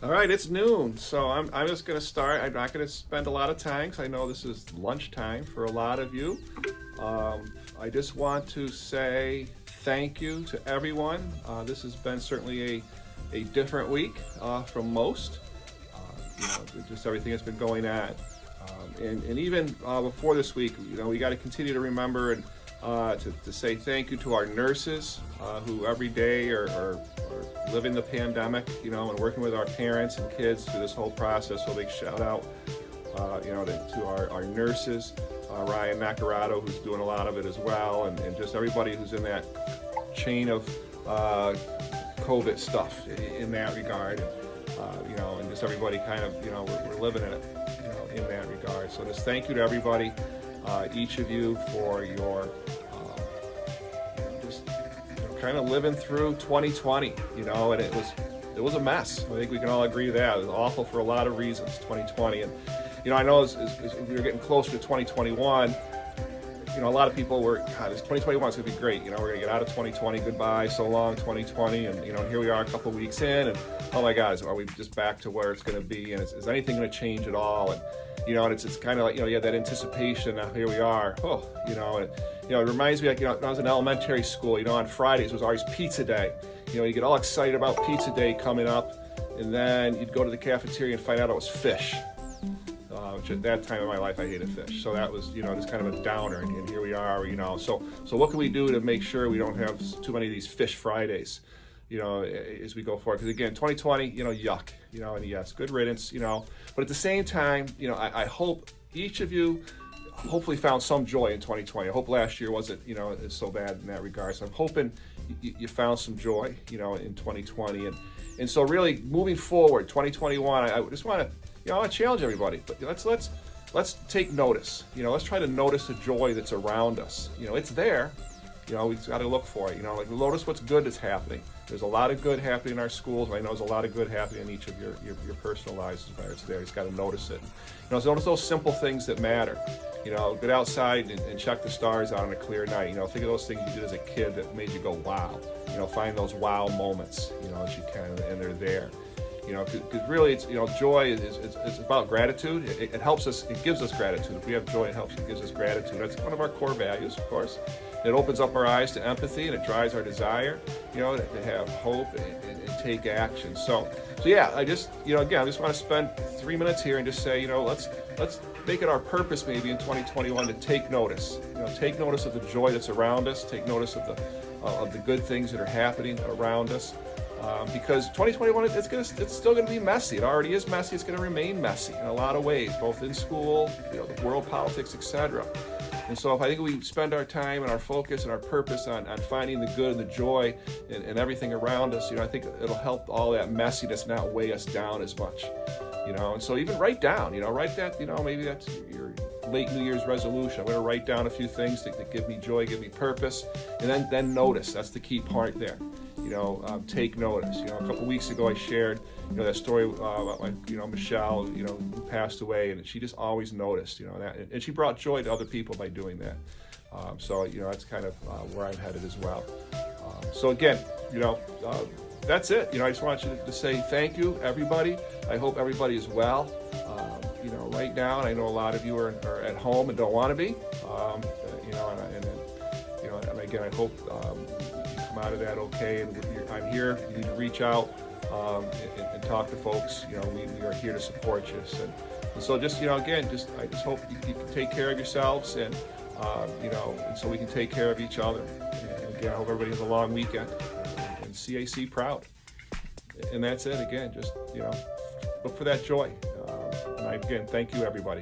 All right, it's noon, so I'm just going to start. I'm not going to spend a lot of time because I know this is lunchtime for a lot of you. I just want to say thank you to everyone. This has been certainly a different week from most. Just everything that's been going on. And even before this week, we got to continue to remember and to say thank you to our nurses who every day are living the pandemic, and working with our parents and kids through this whole process. So a big shout out, to our nurses, Ryan Nacarado, who's doing a lot of it as well, and just everybody who's in that chain of COVID stuff in that regard. And just everybody kind of, we're living in it, in that regard. So just thank you to everybody, each of you for your kind of living through 2020, and it was a mess. I think we can all agree that. It was awful for a lot of reasons, 2020. And, I know as we were getting closer to 2021, a lot of people were, God, this 2021 is going to be great. We're going to get out of 2020. Goodbye, so long, 2020. And, here we are a couple weeks in, and oh my God, are we just back to where it's going to be? And is anything going to change at all? And, and it's kind of like, you have that anticipation. Now here we are. It reminds me, like, when I was in elementary school, on Fridays was always pizza day. You get all excited about pizza day coming up, and then you'd go to the cafeteria and find out it was fish. Which at that time in my life, I hated fish. So that was, just kind of a downer. And here we are, So what can we do to make sure we don't have too many of these fish Fridays, as we go forward? Because again, 2020, yuck, and yes, good riddance, But at the same time, I hope each of you hopefully found some joy in 2020. I hope last year wasn't, so bad in that regard. So I'm hoping you found some joy, in 2020. And so really moving forward, 2021, I just want to, I want to challenge everybody, but let's take notice. Let's try to notice the joy that's around us. It's there. We've got to look for it. Like notice what's good that's happening. There's a lot of good happening in our schools. I know there's a lot of good happening in each of your personal lives. It's there. You just got to notice it. So notice those simple things that matter. Get outside and check the stars out on a clear night. Think of those things you did as a kid that made you go wow. Find those wow moments. As you can, and they're there. Because really, it's joy is about gratitude. It helps us. It gives us gratitude. If we have joy, it gives us gratitude. That's one of our core values, of course. It opens up our eyes to empathy, and it drives our desire, to have hope and take action. So yeah, I just, again, I just want to spend 3 minutes here and just say, let's make it our purpose maybe in 2021 to take notice. Take notice of the joy that's around us. Take notice of the good things that are happening around us. Because 2021, it's still going to be messy. It already is messy. It's going to remain messy in a lot of ways, both in school, the world politics, etc. And so if I think we spend our time and our focus and our purpose on finding the good and the joy and everything around us, I think it'll help all that messiness not weigh us down as much. And so even write down, write that, maybe that's your late New Year's resolution. I'm going to write down a few things that give me joy, give me purpose, and then notice. That's the key part there. Take notice. A couple weeks ago I shared, that story about my, Michelle, who passed away, and she just always noticed, that, and she brought joy to other people by doing that. So that's kind of where I'm headed as well. So again, that's it. I just want you to say thank you, everybody. I hope everybody is well. Right now, and I know a lot of you are at home and don't want to be. And again, I hope you come out of that okay. And I'm here. You need to reach out and talk to folks. We are here to support you. And so just again, I just hope you can take care of yourselves and and so we can take care of each other. And again, I hope everybody has a long weekend and CAC proud. And that's it. Again, just look for that joy. And again, thank you, everybody.